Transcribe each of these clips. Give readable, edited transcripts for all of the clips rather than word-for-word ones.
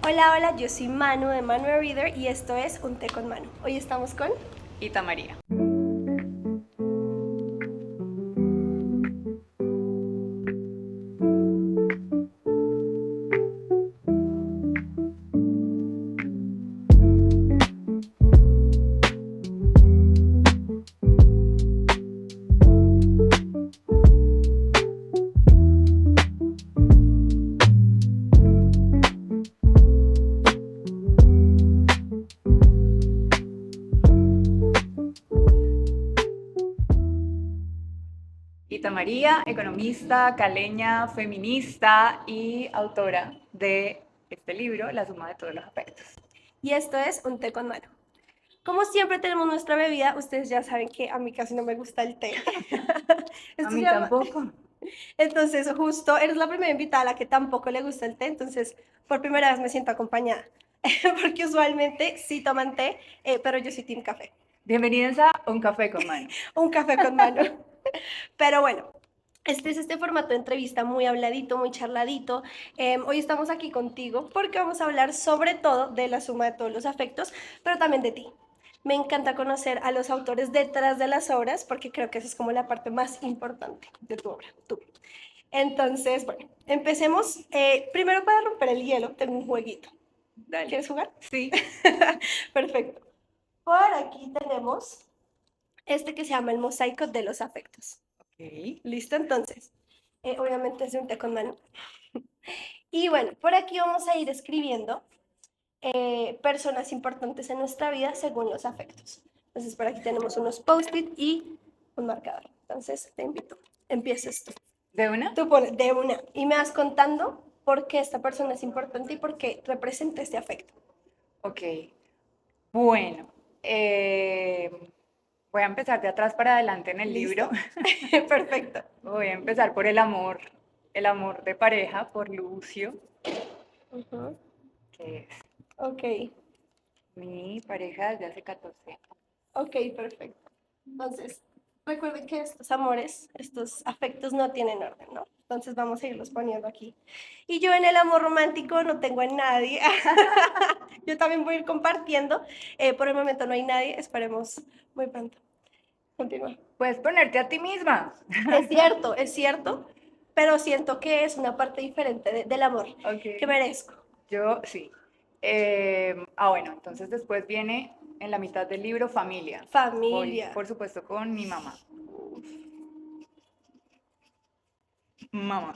Hola, hola, yo soy Manu de Manuel Reader y esto es Un Té con Manu. Hoy estamos con... Ita María. Ita María, economista, caleña, feminista y autora de este libro, La suma de todos los afectos. Y esto es Un Té con Manu. Como siempre tenemos nuestra bebida, ustedes ya saben que a mí casi no me gusta el té. A Esto se mí llama... tampoco. Entonces, justo, eres la primera invitada a la que tampoco le gusta el té, entonces por primera vez me siento acompañada. Porque usualmente sí toman té, pero yo soy team café. Bienvenidos a Un Café con Mano. Un café con Manu. Pero bueno, este es este formato de entrevista muy habladito, muy charladito. Hoy estamos aquí contigo porque vamos a hablar sobre todo de la suma de todos los afectos, pero también de ti. Me encanta conocer a los autores detrás de las obras porque creo que esa es como la parte más importante de tu obra, tú. Entonces, bueno, empecemos. Primero para romper el hielo, tengo un jueguito. Dale. ¿Quieres jugar? Sí. Perfecto. Por aquí tenemos este que se llama el mosaico de los afectos. Ok. ¿Listo? Entonces, obviamente es un té con mano. Y bueno, por aquí vamos a ir escribiendo personas importantes en nuestra vida según los afectos. Entonces, por aquí tenemos unos post-it y un marcador. Entonces, te invito. Empieces tú. ¿De una? Tú pones de una y me vas contando por qué esta persona es importante y por qué representa este afecto. Ok. Bueno, eh, voy a empezar de atrás para adelante en el libro. ¿Listo? Perfecto. Voy a empezar por el amor de pareja, por Lucio, Ujú. que es Ok, mi pareja desde hace 14 años. ok, perfecto. Entonces, recuerden que estos amores, estos afectos no tienen orden, ¿no? Entonces vamos a irlos poniendo aquí. Y yo en el amor romántico no tengo a nadie. Yo también voy a ir compartiendo. Por el momento no hay nadie. Esperemos muy pronto. Continúa. Puedes ponerte a ti misma. Es cierto, pero siento que es una parte diferente del amor Ok. que merezco. Yo sí. Bueno, entonces después viene en la mitad del libro familia. Voy, Familia. por supuesto, con mi mamá. Mamá.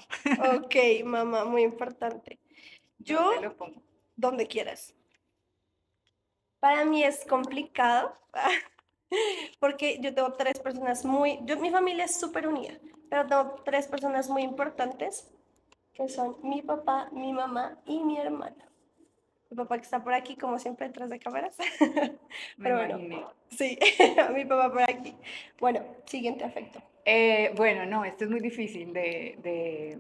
Ok, mamá, muy importante. ¿Dónde Yo, lo pongo? donde quieras. Para mí es complicado porque yo tengo tres personas mi familia es súper unida, pero tengo tres personas muy importantes que son mi papá, mi mamá y mi hermana. Mi papá que está por aquí, como siempre, detrás de cámaras. Me Pero bueno, imaginé. sí, mi papá por aquí. Bueno, siguiente afecto. Bueno, no, esto es muy difícil de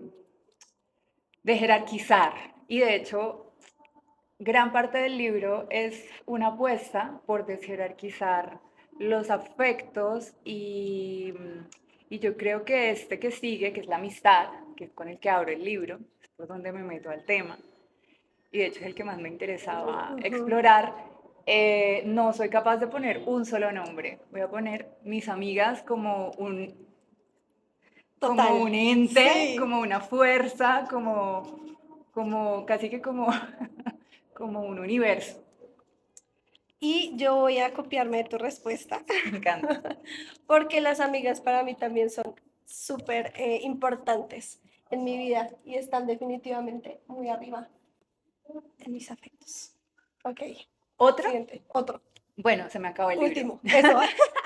jerarquizar. Y de hecho, gran parte del libro es una apuesta por desjerarquizar los afectos y yo creo que este que sigue, que es la amistad, que es con el que abro el libro, es por donde me meto al tema, y de hecho es el que más me interesaba Ujú. explorar, no soy capaz de poner un solo nombre. Voy a poner mis amigas como Total. un ente, Sí. como una fuerza, casi que como, como un universo. Y yo voy a copiarme de tu respuesta, Me encanta. porque las amigas para mí también son súper importantes en mi vida y están definitivamente muy arriba en mis afectos. Ok, ¿Otro? siguiente, otro, Bueno, se me acabó el libro. último, eso.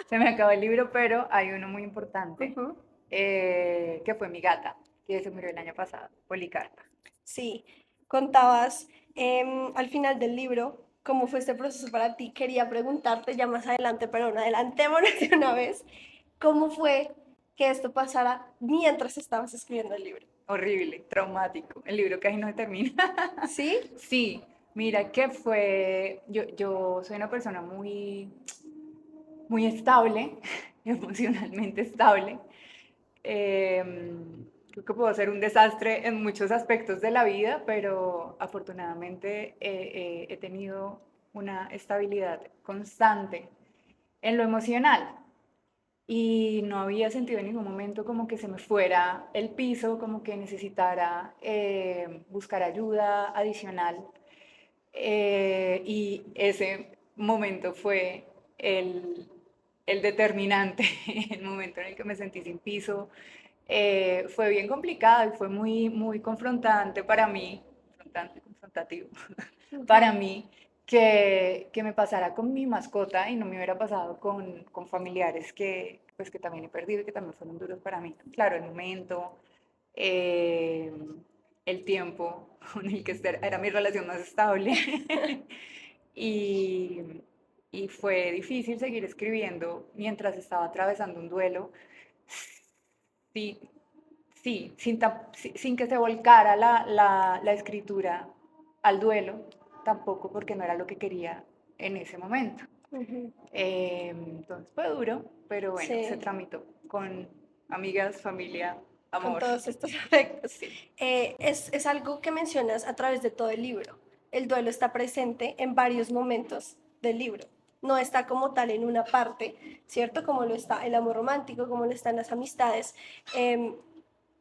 Se me acabó el libro, pero hay uno muy importante, Ujú. que fue mi gata, que se murió el año pasado, Policarpa. Sí, contabas al final del libro cómo fue este proceso para ti. Quería preguntarte ya más adelante, pero no, adelantémonos de una vez. ¿Cómo fue que esto pasara mientras estabas escribiendo el libro? Horrible, traumático. El libro casi no se termina. ¿Sí? Sí, mira que yo soy una persona muy estable, emocionalmente estable. Eh, Creo que puedo ser un desastre en muchos aspectos de la vida, pero afortunadamente he tenido una estabilidad constante en lo emocional y no había sentido en ningún momento como que se me fuera el piso, como que necesitara buscar ayuda adicional. Y ese momento fue el determinante, el momento en el que me sentí sin piso. Fue bien complicado y fue muy, muy confrontante para mí, confrontativo, para Ujú. mí que me pasara con mi mascota y no me hubiera pasado con familiares pues, que también he perdido y que también fueron duros para mí. Claro, el momento, eh, el tiempo con el que era mi relación más estable. y, y fue difícil seguir escribiendo mientras estaba atravesando un duelo. Sí, sí, sin que se volcara la escritura al duelo, tampoco porque no era lo que quería en ese momento. Ujú. Entonces fue duro, pero bueno, se Sí, tramitó con amigas, familia, con amor. todos estos aspectos. Sí, Es algo que mencionas a través de todo el libro. El duelo está presente en varios momentos del libro. No está como tal en una parte, ¿cierto? Como lo está el amor romántico, como lo están las amistades. Eh,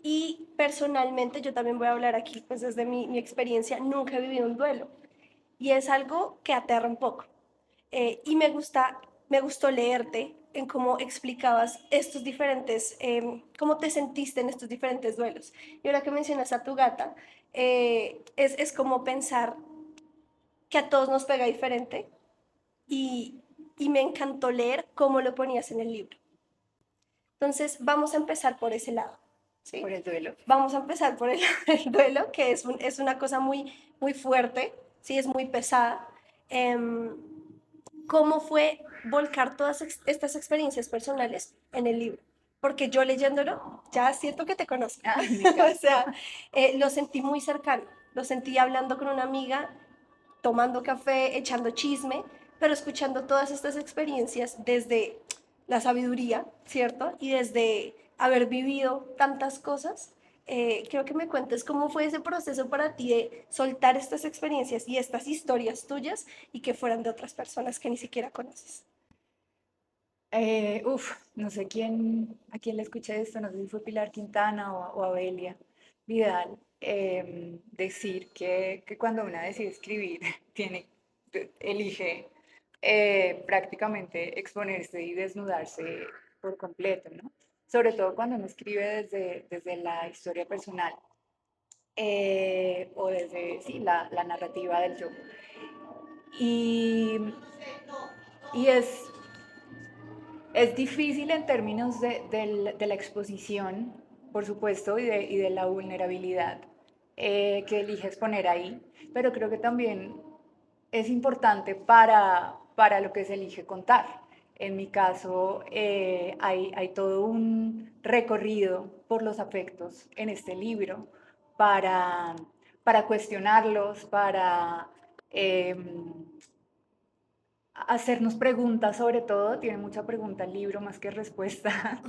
y personalmente, yo también voy a hablar aquí, pues desde mi experiencia, nunca he vivido un duelo. Y es algo que aterra un poco. Y me gustó leerte en cómo explicabas estos diferentes, cómo te sentiste en estos diferentes duelos. Y ahora que mencionas a tu gata, es como pensar que a todos nos pega diferente y, y me encantó leer cómo lo ponías en el libro. Entonces, vamos a empezar por ese lado, ¿sí? por el duelo. Vamos a empezar por el duelo, que es una cosa muy, muy fuerte, ¿sí? Es muy pesada. Em, ¿Cómo fue volcar todas estas experiencias personales en el libro? Porque yo leyéndolo, ya siento que te conozco. Ay, me O encanta. sea, lo sentí muy cercano. Lo sentí hablando con una amiga, tomando café, echando chisme, pero escuchando todas estas experiencias desde la sabiduría, ¿cierto? Y desde haber vivido tantas cosas. Quiero que me cuentes cómo fue ese proceso para ti de soltar estas experiencias y estas historias tuyas y que fueran de otras personas que ni siquiera conoces. No sé a quién le escuché esto, no sé si fue Pilar Quintana o Abelia Vidal, decir que cuando una decide escribir, elige prácticamente exponerse y desnudarse por completo, ¿no? Sobre todo cuando uno escribe desde la historia personal o desde sí, la narrativa del yo. Y, y es difícil en términos de la exposición, por supuesto, y de la vulnerabilidad que eliges poner ahí, pero creo que también es importante para lo que se elige contar. En mi caso, hay todo un recorrido por los afectos en este libro para, para cuestionarlos, para hacernos preguntas sobre todo, tiene mucha pregunta el libro más que respuesta,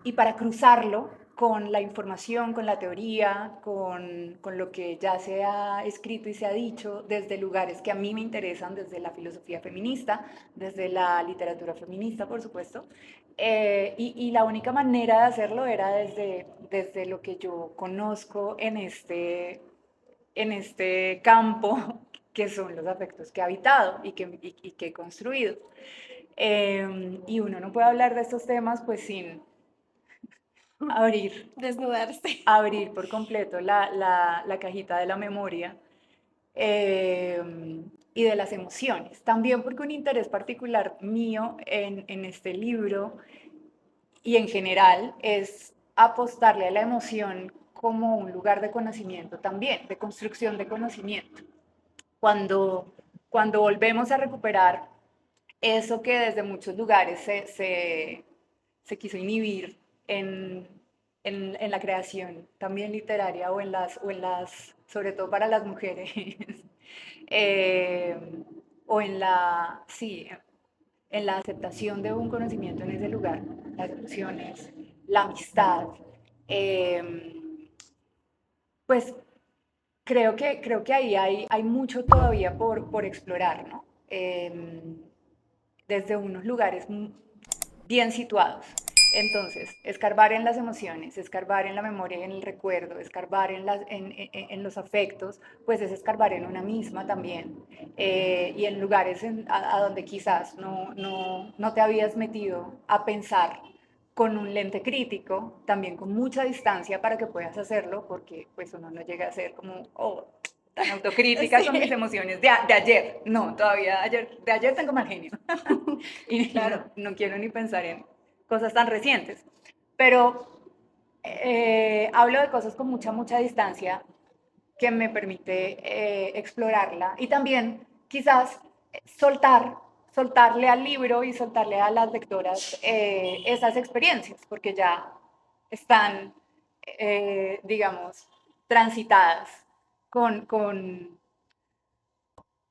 y para cruzarlo con la información, con la teoría, con lo que ya se ha escrito y se ha dicho desde lugares que a mí me interesan, desde la filosofía feminista, desde la literatura feminista, por supuesto. Y la única manera de hacerlo era desde lo que yo conozco en este campo que son los afectos que he habitado y que he construido. Y uno no puede hablar de estos temas pues sin abrir, Desnudarse. abrir por completo la cajita de la memoria y de las emociones. También porque un interés particular mío en este libro y en general es apostarle a la emoción como un lugar de conocimiento también, de construcción de conocimiento. Cuando volvemos a recuperar eso que desde muchos lugares se quiso inhibir en, en la creación también literaria sobre todo para las mujeres, eh, o sí, en la aceptación de un conocimiento en ese lugar, las emociones, la amistad, Em, pues creo que ahí hay mucho todavía por explorar, ¿no? Desde unos lugares bien situados. Entonces, escarbar en las emociones, escarbar en la memoria y en el recuerdo, escarbar en los afectos, pues es escarbar en una misma también. Y en lugares a donde quizás no te habías metido a pensar con un lente crítico, también con mucha distancia para que puedas hacerlo, porque pues uno no llega a ser como, oh, tan autocrítica con mis Sí, emociones de ayer. No, todavía de ayer tengo mal genio. Y claro. no quiero ni pensar en cosas tan recientes. Pero hablo de cosas con mucha distancia que me permite explorarla y también quizás soltar, soltarle al libro y soltarle a las lectoras esas experiencias, porque ya están, digamos, transitadas con, con,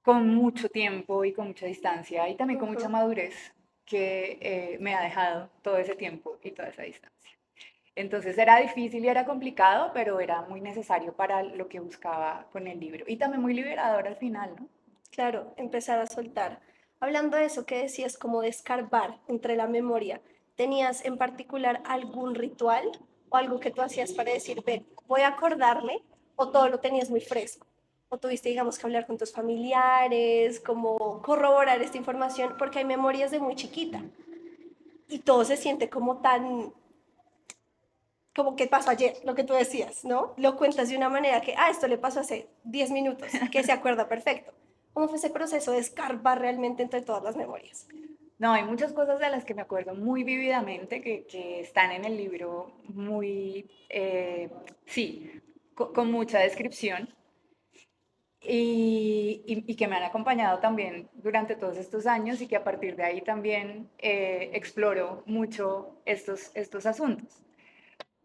con mucho tiempo y con mucha distancia y también con mucha Ujú. madurez que me ha dejado todo ese tiempo y toda esa distancia. Entonces era difícil y era complicado, pero era muy necesario para lo que buscaba con el libro. Y también muy liberador al final, ¿no? Claro, empezar a soltar. Hablando de eso que decías, como de escarbar entre la memoria, ¿tenías en particular algún ritual o algo que tú hacías para decir, ven, voy a acordarme, o todo lo tenías muy fresco? ¿O tuviste, digamos, que hablar con tus familiares, como corroborar esta información? Porque hay memorias de muy chiquita y todo se siente como tan, como que pasó ayer, lo que tú decías, ¿no? Lo cuentas de una manera que, esto le pasó hace 10 minutos, que se acuerda perfecto. ¿Cómo fue ese proceso de escarbar realmente entre todas las memorias? No, hay muchas cosas de las que me acuerdo muy vívidamente que están en el libro muy, sí, con mucha descripción y que me han acompañado también durante todos estos años y que a partir de ahí también exploro mucho estos asuntos.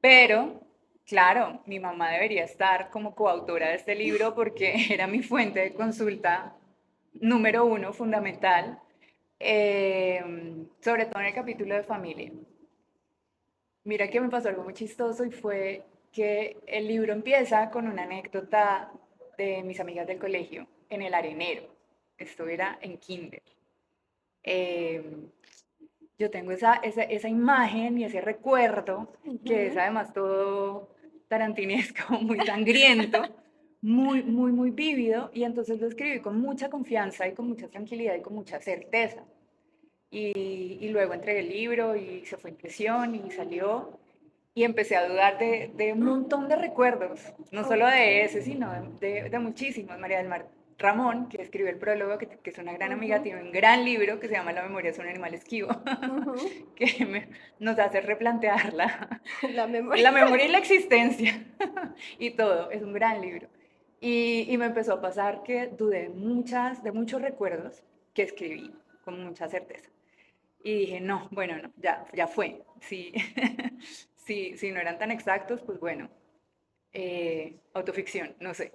Pero, claro, mi mamá debería estar como coautora de este libro porque era mi fuente de consulta número uno, fundamental, sobre todo en el capítulo de familia. Mira que me pasó algo muy chistoso y fue que el libro empieza con una anécdota de mis amigas del colegio en el arenero. Esto era en kinder. Eh, yo tengo esa imagen y ese recuerdo, que es Ujú. además todo tarantinesco, muy sangriento, muy vívido, y entonces lo escribí con mucha confianza y con mucha tranquilidad y con mucha certeza. Y luego entregué el libro y se fue impresión y salió, y empecé a dudar de un montón de recuerdos, no solo Ok. de ese, sino de muchísimos. María del Mar Ramón, que escribió el prólogo, que es una gran amiga, Ujú, tiene un gran libro que se llama La memoria es un animal esquivo, ujú. que nos hace replantear La memoria. la memoria y la existencia y todo. Es un gran libro. Y me empezó a pasar que dudé de muchos recuerdos que escribí con mucha certeza. Y dije, no, bueno, no, ya fue. Si, si no eran tan exactos, pues bueno, autoficción, no sé.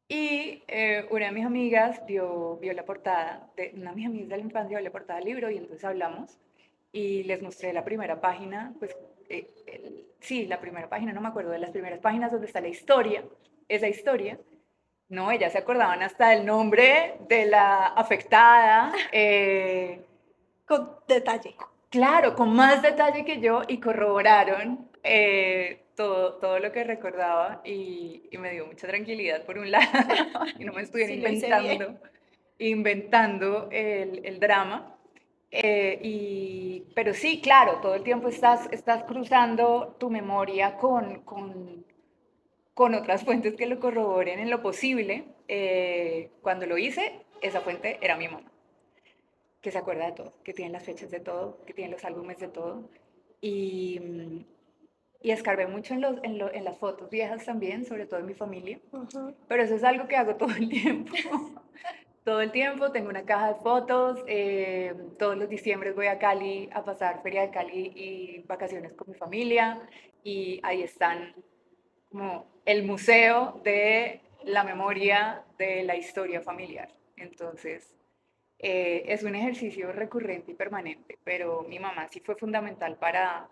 Y una de mis amigas vio la portada, una de mis amigas de la infancia vio la portada del libro y entonces hablamos y les mostré la primera página, pues sí, la primera página, no me acuerdo, de las primeras páginas donde está la historia, esa historia. No, ellas se acordaban hasta del nombre de la afectada, Con detalle. claro, con más detalle que yo y corroboraron todo lo que recordaba y me dio mucha tranquilidad por un lado y no me estuviera Sí, lo hice bien. inventando el drama. Pero sí, claro, todo el tiempo estás cruzando tu memoria con otras fuentes que lo corroboren en lo posible. Cuando lo hice, esa fuente era mi mamá, que se acuerda de todo, que tiene las fechas de todo, que tiene los álbumes de todo. Y, y escarbé mucho en las fotos viejas también, sobre todo en mi familia. Ujú. Pero eso es algo que hago todo el tiempo. Todo el tiempo tengo una caja de fotos. Todos los diciembres voy a Cali a pasar Feria de Cali y vacaciones con mi familia. Y ahí están como el museo de la memoria de la historia familiar. Entonces, es un ejercicio recurrente y permanente, pero mi mamá sí fue fundamental para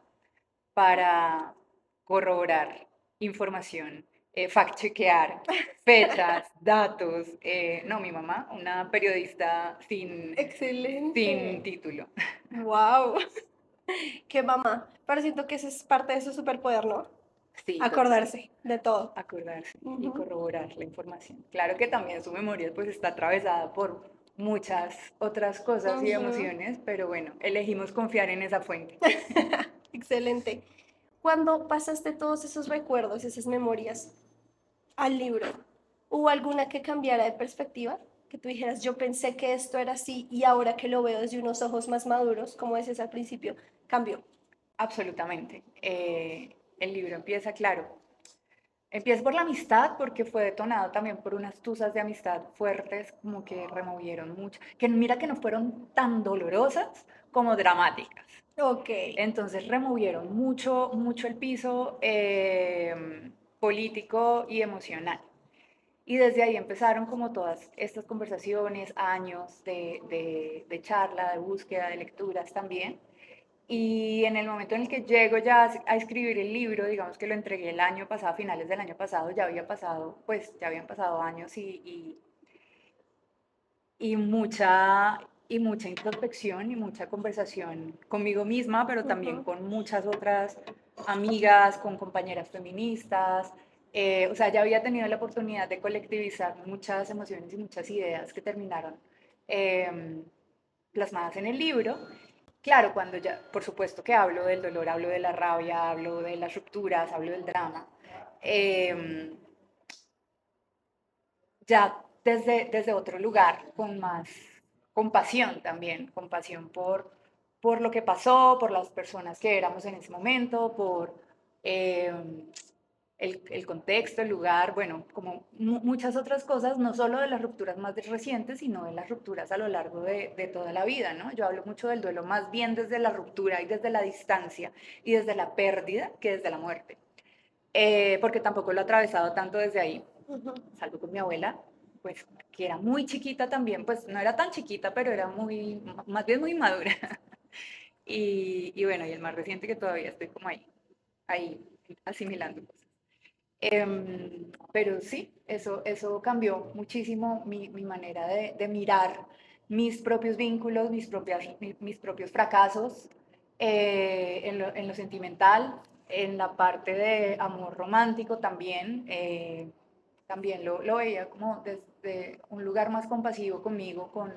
corroborar información, fact-chequear fechas, datos. No, mi mamá, una periodista sin Excelente. título. Wow. Qué mamá. Pero siento que ese es parte de su superpoder, ¿no? Sí, total. Acordarse de todo. Acordarse y Ujú, corroborar la información. Claro que también su memoria pues está atravesada por muchas otras cosas y ujú. emociones, pero bueno, elegimos confiar en esa fuente. Excelente. Cuando pasaste todos esos recuerdos, esas memorias al libro, ¿hubo alguna que cambiara de perspectiva? Que tú dijeras, yo pensé que esto era así y ahora que lo veo desde unos ojos más maduros, como decías al principio, cambió. Absolutamente. El libro empieza, claro, empieza por la amistad porque fue detonado también por unas tusas de amistad fuertes como que removieron mucho, que mira que no fueron tan dolorosas como dramáticas. Ok. Entonces removieron mucho, mucho el piso político y emocional. Y desde ahí empezaron como todas estas conversaciones, años de charla, de búsqueda, de lecturas también. Y en el momento en el que llego ya a escribir el libro, digamos que lo entregué el año pasado, a finales del año pasado, ya había pasado, pues ya habían pasado años y mucha introspección y mucha conversación conmigo misma, pero también Ujú, con muchas otras amigas, con compañeras feministas. O sea, ya había tenido la oportunidad de colectivizar muchas emociones y muchas ideas que terminaron eh, plasmadas en el libro. Claro, cuando ya, por supuesto que hablo del dolor, hablo de la rabia, hablo de las rupturas, hablo del drama. eh, ya desde otro lugar, con más compasión también, compasión por lo que pasó, por las personas que éramos en ese momento, por eh, el contexto, el lugar, bueno, como muchas otras cosas, no solo de las rupturas más recientes, sino de las rupturas a lo largo de toda la vida, ¿no? Yo hablo mucho del duelo más bien desde la ruptura y desde la distancia y desde la pérdida que desde la muerte, porque tampoco lo he atravesado tanto desde ahí, ujú. salvo con mi abuela, pues que era muy chiquita también, pues no era tan chiquita, pero era muy, más bien muy madura. Y bueno, y el más reciente que todavía estoy como ahí asimilando cosas. Pero sí, eso cambió muchísimo mi manera de mirar mis propios vínculos, mis propios fracasos en lo sentimental, en la parte de amor romántico también. También lo veía como desde un lugar más compasivo conmigo, con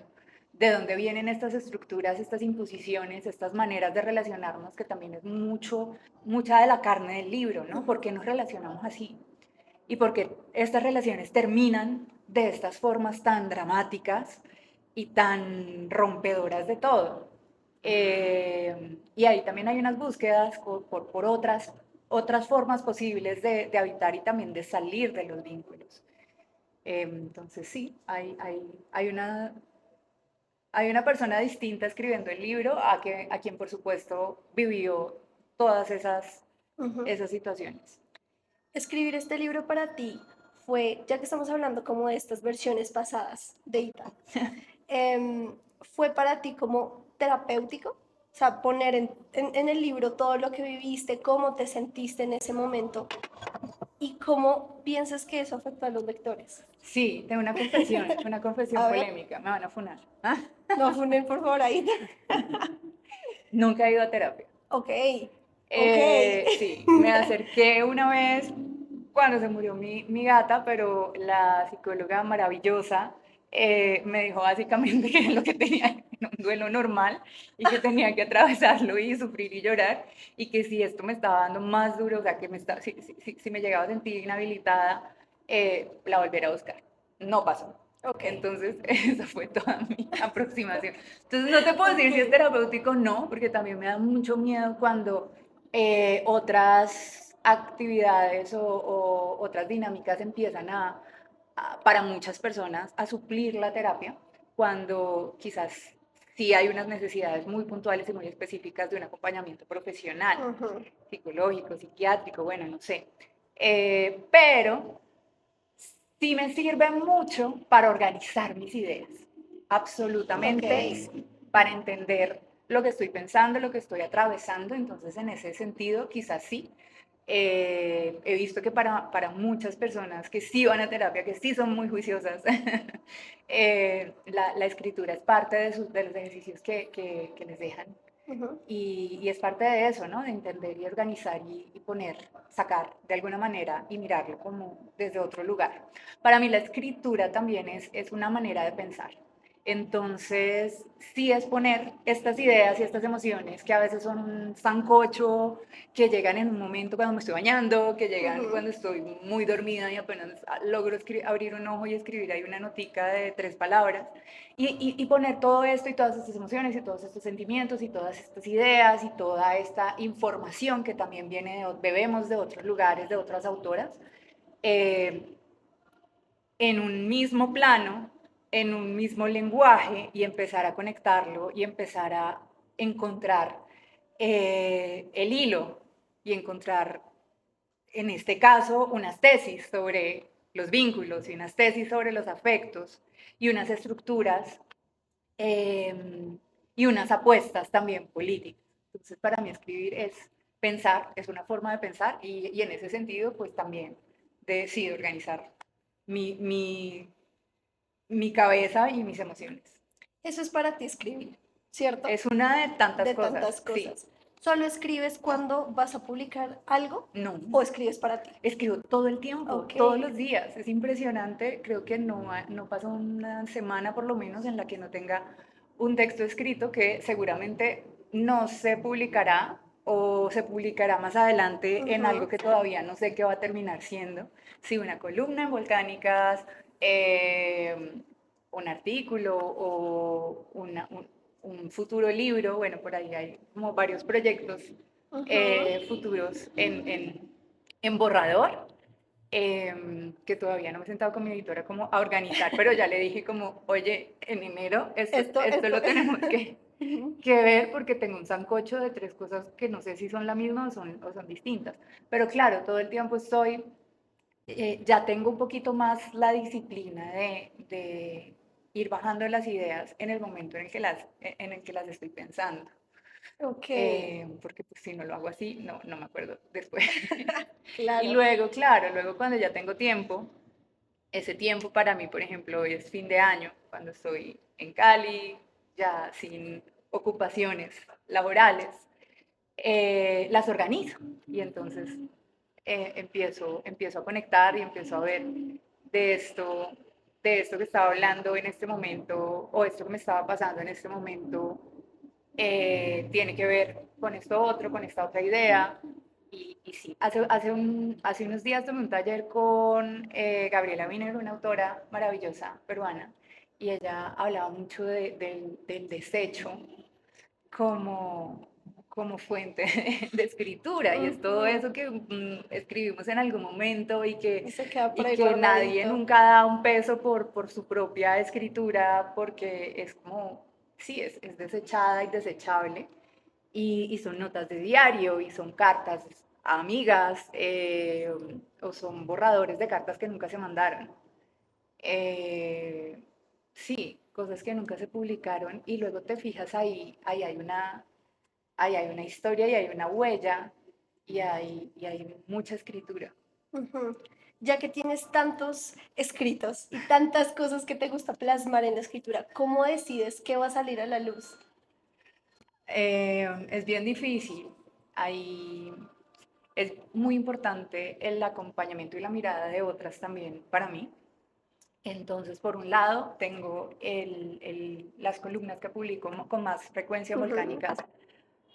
de dónde vienen estas estructuras, estas imposiciones, estas maneras de relacionarnos, que también es mucha de la carne del libro, ¿no? ¿Por qué nos relacionamos así? Y por qué estas relaciones terminan de estas formas tan dramáticas y tan rompedoras de todo. Y ahí también hay unas búsquedas por otras formas posibles de habitar y también de salir de los vínculos. Entonces sí, hay una persona distinta escribiendo el libro a quien por supuesto vivió todas Ujú. esas situaciones. Escribir este libro para ti fue, ya que estamos hablando como de estas versiones pasadas de Ita, fue para ti como terapéutico, o sea, poner en el libro todo lo que viviste, cómo te sentiste en ese momento y cómo piensas que eso afectó a los lectores. Sí, tengo una confesión A ver, polémica, me van a funar. ¿Ah? no funen por favor ahí. Nunca he ido a terapia. Ok, ok. Sí, me acerqué una vez cuando se murió mi gata, pero la psicóloga maravillosa me dijo básicamente que lo que tenía era un duelo normal y que tenía que atravesarlo y sufrir y llorar, y que si esto me estaba dando más duro, o sea, que si me llegaba a sentir inhabilitada, la volviera a buscar. No pasó. Ok, Entonces, esa fue toda mi aproximación. Entonces, no te puedo decir si es ok. terapéutico o no, porque también me da mucho miedo cuando otras actividades o otras dinámicas empiezan para muchas personas, a suplir la terapia, cuando quizás sí hay unas necesidades muy puntuales y muy específicas de un acompañamiento profesional, Ujú, psicológico, psiquiátrico, bueno, no sé. Pero sí me sirve mucho para organizar mis ideas, ok. absolutamente, para entender lo que estoy pensando, lo que estoy atravesando. Entonces, en ese sentido, quizás sí. He visto que para muchas personas que sí van a terapia, que sí son muy juiciosas, la escritura es parte de los ejercicios que les dejan. Ujú. Y es parte de eso, ¿no? De entender y organizar y poner, sacar de alguna manera y mirarlo como desde otro lugar. Para mí la escritura también es una manera de pensar. Entonces, sí es poner estas ideas y estas emociones que a veces son un sancocho, que llegan en un momento cuando me estoy bañando, que llegan Ujú. cuando estoy muy dormida y apenas logro abrir un ojo y escribir ahí una notica de 3 palabras. Y poner todo esto y todas estas emociones y todos estos sentimientos y todas estas ideas y toda esta información que también viene bebemos de otros lugares, de otras autoras, eh, en un mismo plano, en un mismo lenguaje y empezar a conectarlo y empezar a encontrar el hilo y encontrar, en este caso, unas tesis sobre los vínculos y unas tesis sobre los afectos y unas estructuras y unas apuestas también políticas. Entonces, para mí escribir es pensar, es una forma de pensar y en ese sentido, pues también decido organizar mi, mi, mi cabeza y mis emociones. Eso es para ti escribir, ¿cierto? Es una de tantas De cosas, tantas sí. cosas. ¿Solo escribes cuando vas a publicar algo No, o escribes para ti? escribo todo el tiempo, Ok. todos los días. Es impresionante. Creo que no pasa una semana por lo menos en la que no tenga un texto escrito que seguramente no se publicará o se publicará más adelante en algo Ujú. que todavía no sé qué va a terminar siendo. Sí, una columna en Volcánicas, un artículo o un futuro libro. Bueno, por ahí hay como varios proyectos Ujú. futuros en borrador, que todavía no me he sentado con mi editora como a organizar, pero ya le dije como, oye, en enero Esto, esto esto. lo tenemos Ujú. que ver porque tengo un sancocho de 3 cosas que no sé si son la misma o son distintas. Pero claro, todo el tiempo estoy, ya tengo un poquito más la disciplina de ir bajando las ideas en el momento en el que las estoy pensando. Ok, Porque pues si no lo hago así, no me acuerdo después. Y claro. luego, claro, luego cuando ya tengo tiempo, ese tiempo para mí, por ejemplo, hoy es fin de año, cuando estoy en Cali, ya sin ocupaciones laborales, las organizo y entonces empiezo a conectar y empiezo a ver de esto, de esto que estaba hablando en este momento o esto que me estaba pasando en este momento tiene que ver con esto otro, con esta otra idea. Y sí, hace unos días tomé un taller con Gabriela Wiener, una autora maravillosa peruana, y ella hablaba mucho del desecho como, como fuente de escritura, y es todo Ujú. eso que escribimos en algún momento Y se queda por y ahí que nadie guardadito. nunca da un peso por su propia escritura, porque es como, sí, es desechada y desechable, y son notas de diario, y son cartas a amigas, o son borradores de cartas que nunca se mandaron. Eh, sí, cosas que nunca se publicaron, y luego te fijas ahí hay una historia y hay una huella y hay mucha escritura. Ujú. Ya que tienes tantos escritos y tantas cosas que te gusta plasmar en la escritura, ¿cómo decides qué va a salir a la luz? Es bien difícil. Hay, es muy importante el acompañamiento y la mirada de otras también para mí. Entonces, por un lado, tengo las columnas que publico con más frecuencia en Ujú. Volcánicas.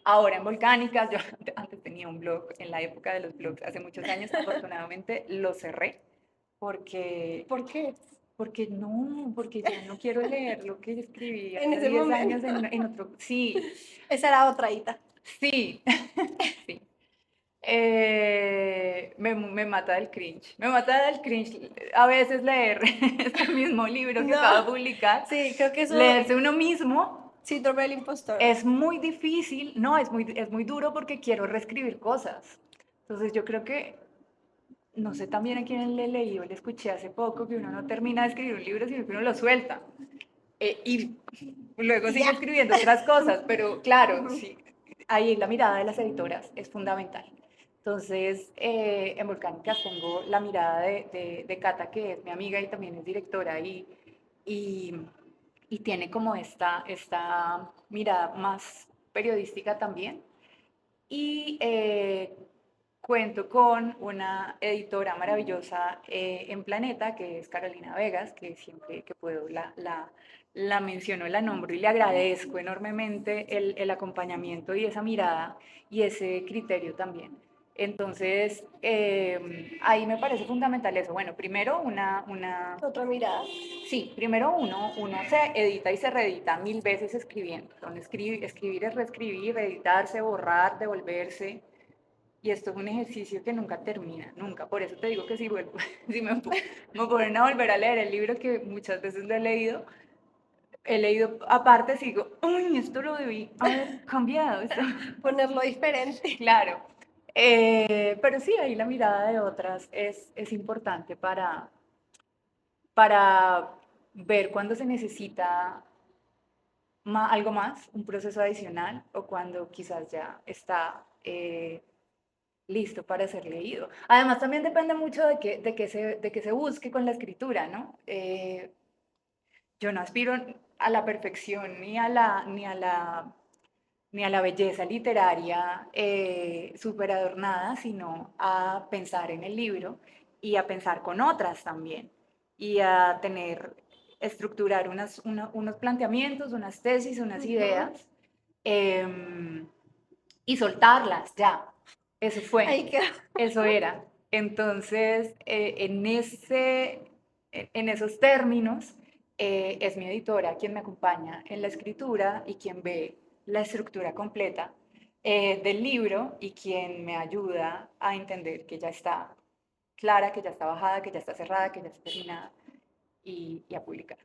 Ahora en Volcánicas, yo antes tenía un blog en la época de los blogs, hace muchos años, afortunadamente lo cerré porque, ¿Por qué? porque ya no quiero leer lo que escribí En hace ese 10 años momento. en otro. Sí, Esa era otra hita. sí, sí. Me mata el cringe. Me mata el cringe a veces leer este mismo libro que acabo de No, publicar. sí, creo que eso, Leerse uno mismo síndrome del impostor. es muy difícil, no, es muy duro porque quiero reescribir cosas. Entonces yo creo que, no sé también a quién le leí o le escuché hace poco, que uno no termina de escribir un libro, sino que uno lo suelta. Y luego Y sigue ya. escribiendo otras cosas, pero claro, Ujú. sí, ahí la mirada de las editoras es fundamental. Entonces, en Volcánicas tengo la mirada de Cata, que es mi amiga y también es directora, y, y tiene como esta mirada más periodística también. Y cuento con una editora maravillosa en Planeta, que es Carolina Vegas, que siempre que puedo la menciono, la nombro y le agradezco enormemente el acompañamiento y esa mirada y ese criterio también. Entonces, ahí me parece fundamental eso. Bueno, primero Otra mirada. sí, primero uno se edita y se reedita 1000 veces escribiendo. Entonces, escribir es reescribir, editarse, borrar, devolverse. Y esto es un ejercicio que nunca termina, nunca. Por eso te digo que si, vuelvo, si me ponen a volver a leer el libro, que muchas veces lo he leído aparte, sigo, uy, esto lo debí haber cambiado. Esto. Ponerlo diferente. Claro. Pero sí, ahí la mirada de otras es importante para ver cuándo se necesita algo más, un proceso adicional, o cuando quizás ya está listo para ser leído. Además, también depende mucho de que se busque con la escritura, ¿no? Yo no aspiro a la perfección ni a la belleza literaria súper adornada, sino a pensar en el libro y a pensar con otras también y a estructurar unos planteamientos, unas tesis, unas Ujú. ideas y soltarlas ya. Eso fue, Ahí queda. eso era. Entonces, en esos términos, es mi editora quien me acompaña en la escritura y quien ve la estructura completa del libro y quien me ayuda a entender que ya está clara, que ya está bajada, que ya está cerrada, que ya está terminada y a publicar.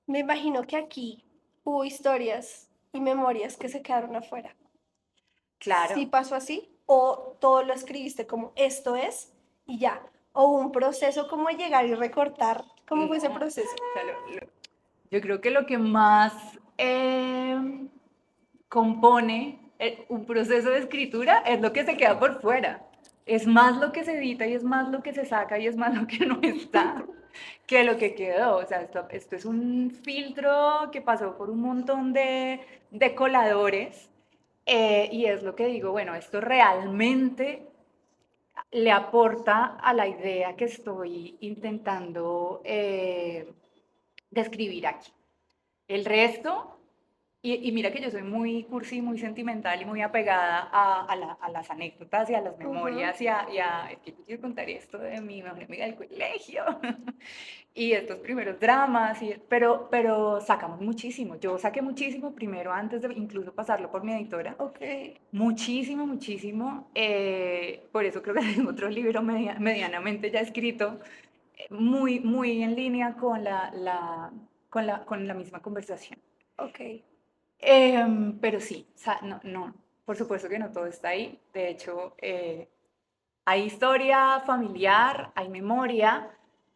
Me imagino que aquí hubo historias y memorias que se quedaron afuera. ¿Sí Claro. pasó así? ¿O todo lo escribiste como esto es y ya? ¿O hubo un proceso como de llegar y recortar? ¿Cómo fue ese No, proceso? o sea, yo creo que lo que más compone un proceso de escritura es lo que se queda por fuera. Es más lo que se edita y es más lo que se saca y es más lo que no está que lo que quedó. O sea, esto es un filtro que pasó por un montón de coladores y es lo que digo, bueno, esto realmente le aporta a la idea que estoy intentando describir aquí. El resto, y mira que yo soy muy cursi, muy sentimental y muy apegada a las anécdotas y a las Ujú. memorias es que yo quiero contar esto de mi mejor amiga del colegio y estos primeros dramas, pero sacamos muchísimo. Yo saqué muchísimo primero antes de incluso pasarlo por mi editora. Ok, Muchísimo, muchísimo. Por eso creo que tengo otro libro medianamente ya escrito, muy, muy en línea con la misma conversación. ok. Pero sí, no, no, por supuesto que no todo está ahí. De hecho, hay historia familiar, hay memoria,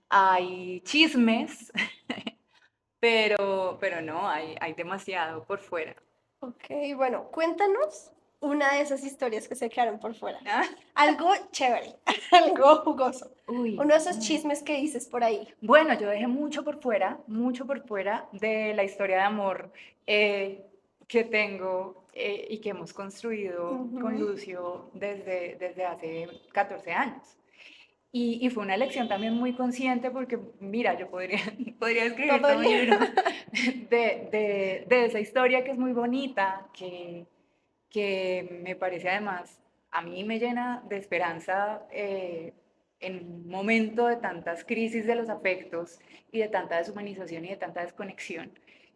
hay chismes, pero no, hay demasiado por fuera. Ok, bueno, cuéntanos una de esas historias que se quedaron por fuera. ¿Ah? Algo chévere, algo jugoso. Uy, Uno de esos no. chismes que dices por ahí. Bueno, yo dejé mucho por fuera de la historia de amor que tengo y que hemos construido con Ujú. Lucio desde hace 14 años. Y fue una elección también muy consciente porque, mira, yo podría escribir Todo todo un el... libro de esa historia que es muy bonita, que me parece además, a mí me llena de esperanza en un momento de tantas crisis de los afectos y de tanta deshumanización y de tanta desconexión.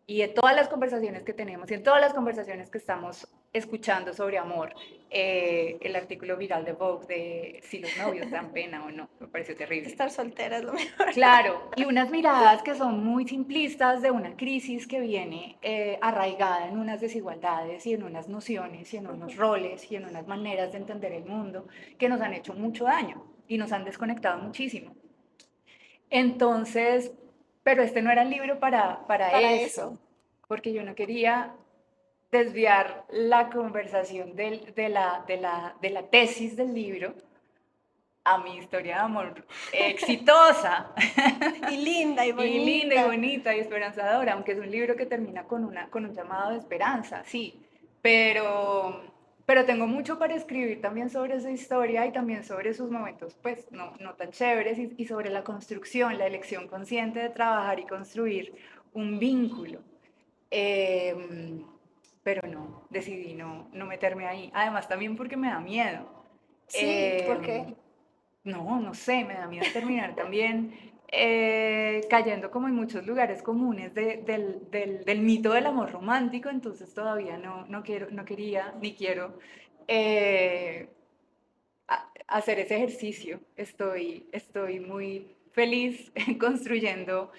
Y de todas las conversaciones que tenemos y en todas las conversaciones que estamos escuchando sobre amor, el artículo viral de Vogue de si los novios dan pena o no, me pareció terrible. Estar soltera es lo mejor. Claro, y unas miradas que son muy simplistas de una crisis que viene arraigada en unas desigualdades y en unas nociones y en unos roles y en unas maneras de entender el mundo que nos han hecho mucho daño y nos han desconectado muchísimo. Entonces, pero este no era el libro para Para eso, eso. porque yo no quería desviar la conversación de la tesis del libro a mi historia de amor exitosa Y linda y y linda y bonita. bonita y esperanzadora, aunque es un libro que termina con un llamado de esperanza, sí, pero, pero tengo mucho para escribir también sobre esa historia y también sobre sus momentos, pues, no tan chéveres y sobre la construcción, la elección consciente de trabajar y construir un vínculo. Em, pero no, decidí no meterme ahí. Además, también porque me da miedo. Sí, ¿por qué? Em, no sé, me da miedo terminar también cayendo como en muchos lugares comunes del mito del amor romántico, entonces todavía no quería ni quiero eh, hacer ese ejercicio. Estoy muy feliz construyendo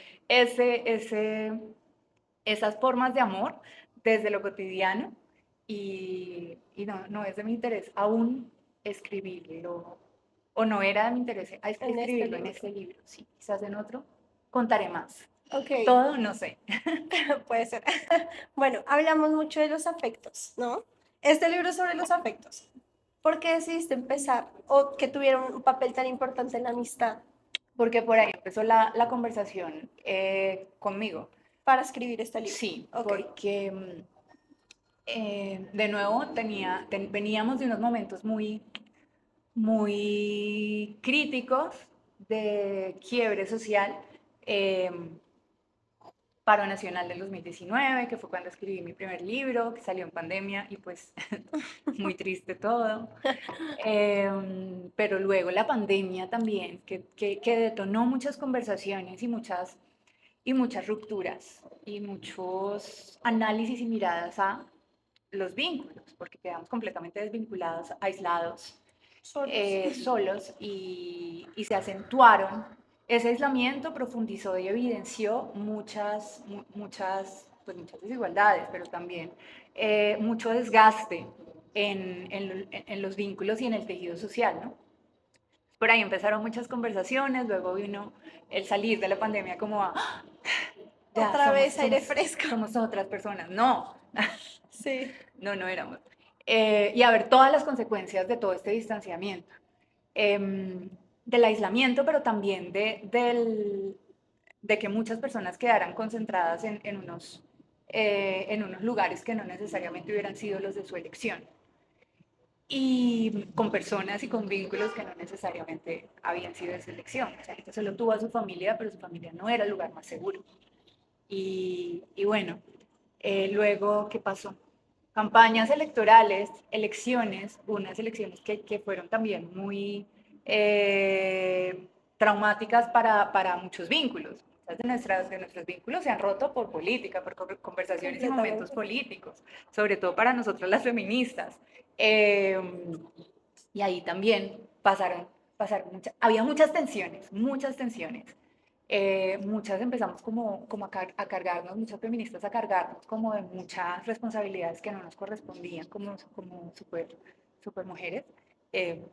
esas formas de amor desde lo cotidiano y no es de mi interés aún escribirlo, o no era de mi interés En este escribirlo en libro. este libro, sí, quizás en otro contaré más. Ok, Todo, no sé. puede ser. Bueno, hablamos mucho de los afectos, ¿no? Este libro es sobre los afectos. ¿Por qué decidiste empezar o que tuvieron un papel tan importante en la amistad Porque por ahí empezó la conversación conmigo. para escribir este libro? Sí, Ok, porque de nuevo veníamos de unos momentos muy críticos de quiebre social. eh, Paro Nacional del 2019, que fue cuando escribí mi primer libro, que salió en pandemia y pues muy triste todo. Pero luego la pandemia también, que detonó muchas conversaciones y muchas rupturas y muchos análisis y miradas a los vínculos, porque quedamos completamente desvinculados, aislados, solos. solos y se acentuaron. Ese aislamiento profundizó y evidenció muchas desigualdades, pero también mucho desgaste en los vínculos y en el tejido social, ¿no? Por ahí empezaron muchas conversaciones, luego vino el salir de la pandemia como ¡ah! Ya Otra vez aire fresco. somos otras personas. No, Sí. no éramos. Y a ver todas las consecuencias de todo este distanciamiento, eh, del aislamiento, pero también de que muchas personas quedaran concentradas en unos lugares que no necesariamente hubieran sido los de su elección. Y con personas y con vínculos que no necesariamente habían sido de su elección. O sea, ella solo tuvo a su familia, pero su familia no era el lugar más seguro. Y bueno, luego, ¿qué pasó? Campañas electorales, elecciones, unas elecciones que fueron también muy traumáticas para muchos vínculos. Muchas de nuestros vínculos se han roto por política, por conversaciones y momentos Completamente. políticos, sobre todo para nosotras las feministas. Eh, y ahí también pasaron había muchas tensiones. Muchas empezamos como a cargarnos, muchas feministas a cargarnos como de muchas responsabilidades que no nos correspondían como super mujeres. Eh,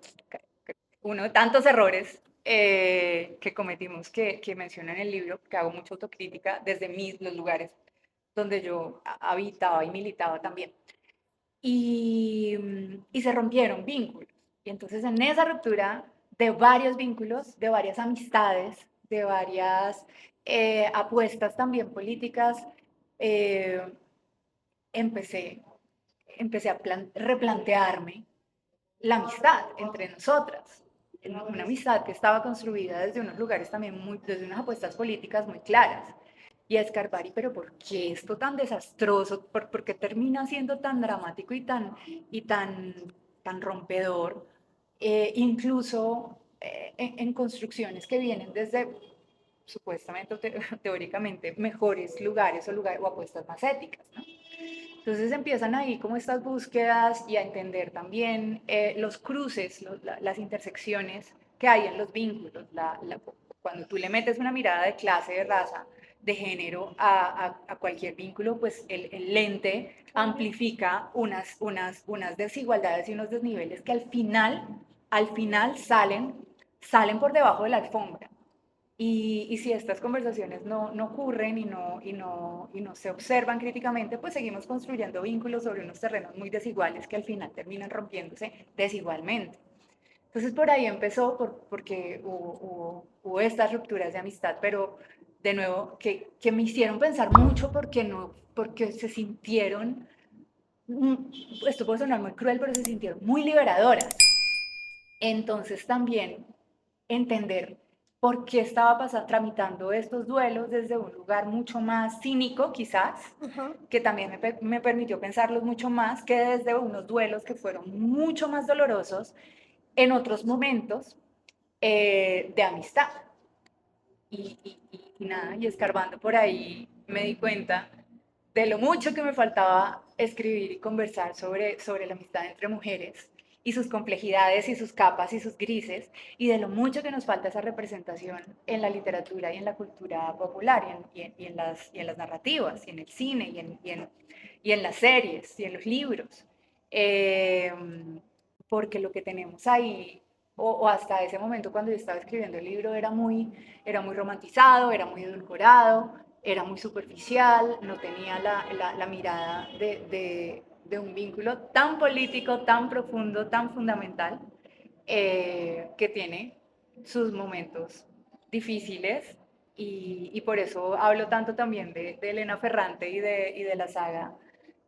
Uno de tantos errores que cometimos que menciono en el libro, que hago mucha autocrítica desde los lugares donde yo habitaba y militaba también. Y se rompieron vínculos. Y entonces en esa ruptura de varios vínculos, de varias amistades, de varias apuestas también políticas, eh, empecé, empecé a replantearme la amistad entre nosotras. Una amistad que estaba construida desde unos lugares también desde unas apuestas políticas muy claras. Y a escarbar, pero ¿por qué esto tan desastroso? ¿Por qué termina siendo tan dramático y tan rompedor? Incluso en construcciones que vienen desde supuestamente teóricamente mejores lugares o apuestas más éticas, ¿no? Entonces empiezan ahí como estas búsquedas y a entender también los cruces, las intersecciones que hay en los vínculos. Cuando tú le metes una mirada de clase, de raza, de género a cualquier vínculo, pues el lente amplifica unas desigualdades y unos desniveles que al final salen por debajo de la alfombra. Y si estas conversaciones no ocurren y no se observan críticamente, pues seguimos construyendo vínculos sobre unos terrenos muy desiguales que al final terminan rompiéndose desigualmente. Entonces por ahí empezó, porque hubo estas rupturas de amistad, pero de nuevo que me hicieron pensar mucho porque, no, porque se sintieron, esto puede sonar muy cruel, pero se sintieron muy liberadoras. Entonces también entender por qué estaba tramitando estos duelos desde un lugar mucho más cínico, quizás, Ujú. que también me permitió pensarlos mucho más que desde unos duelos que fueron mucho más dolorosos en otros momentos de amistad. Y nada, y escarbando por ahí me di cuenta de lo mucho que me faltaba escribir y conversar sobre la amistad entre mujeres y sus complejidades y sus capas y sus grises, y de lo mucho que nos falta esa representación en la literatura y en la cultura popular y en las narrativas, y en el cine y en las series y en los libros. Eh, Porque lo que tenemos ahí, o hasta ese momento cuando yo estaba escribiendo el libro, era muy romantizado, era muy edulcorado, era muy superficial, no tenía la mirada de un vínculo tan político, tan profundo, tan fundamental, que tiene sus momentos difíciles y por eso hablo tanto también de Elena Ferrante y de la saga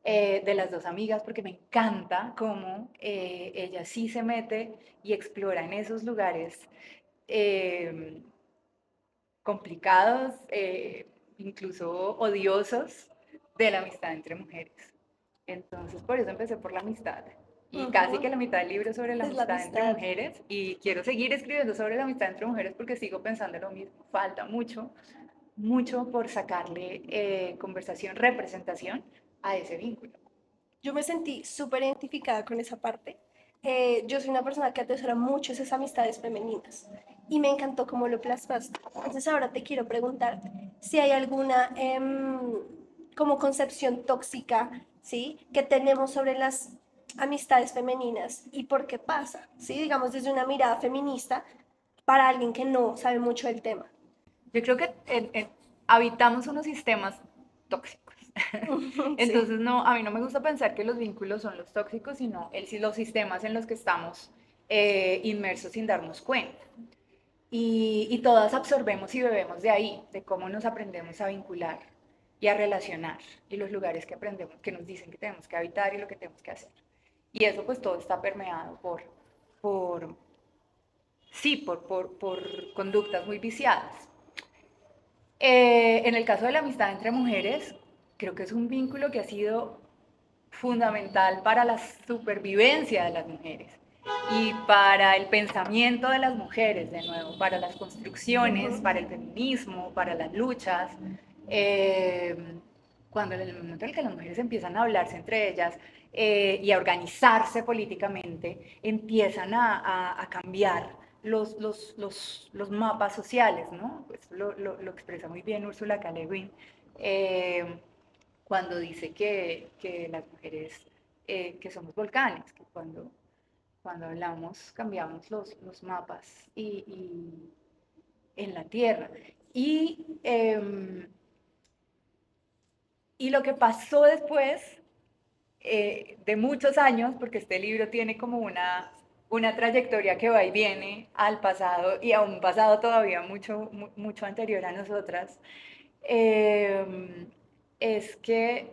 de las dos amigas, porque me encanta cómo ella sí se mete y explora en esos lugares eh, complicados, incluso odiosos, de la amistad entre mujeres. Entonces, por eso empecé por la amistad. Y casi que Ujú. la mitad del libro es sobre la Es la amistad entre amistad. mujeres. Y quiero seguir escribiendo sobre la amistad entre mujeres porque sigo pensando lo mismo. Falta mucho, mucho por sacarle conversación, representación a ese vínculo. Yo me sentí súper identificada con esa parte. Yo soy una persona que atesora mucho esas amistades femeninas y me encantó cómo lo plasmaste. Entonces ahora te quiero preguntar si hay alguna como concepción tóxica, ¿sí? Que tenemos sobre las amistades femeninas y por qué pasa, ¿sí? Digamos desde una mirada feminista para alguien que no sabe mucho del tema. Yo creo que habitamos unos sistemas tóxicos. Sí. Entonces, no, a mí no me gusta pensar que los vínculos son los tóxicos, sino los sistemas en los que estamos inmersos sin darnos cuenta. Y todas absorbemos y bebemos de ahí, de cómo nos aprendemos a vincular y a relacionar, y los lugares que aprendemos, que nos dicen que tenemos que habitar y lo que tenemos que hacer. Y eso pues todo está permeado por sí, por conductas muy viciadas. En el caso de la amistad entre mujeres, creo que es un vínculo que ha sido fundamental para la supervivencia de las mujeres y para el pensamiento de las mujeres, de nuevo, para las construcciones, Ujú. para el feminismo, para las luchas. Eh, Cuando en el momento en el que las mujeres empiezan a hablarse entre ellas y a organizarse políticamente, empiezan a cambiar los mapas sociales, ¿no? Pues lo expresa muy bien Úrsula K. Le Guin, cuando dice que las mujeres, que somos volcanes, que cuando hablamos cambiamos los mapas en la Tierra. Y lo que pasó después de muchos años, porque este libro tiene como una trayectoria que va y viene al pasado y a un pasado todavía mucho anterior a nosotras, eh, es que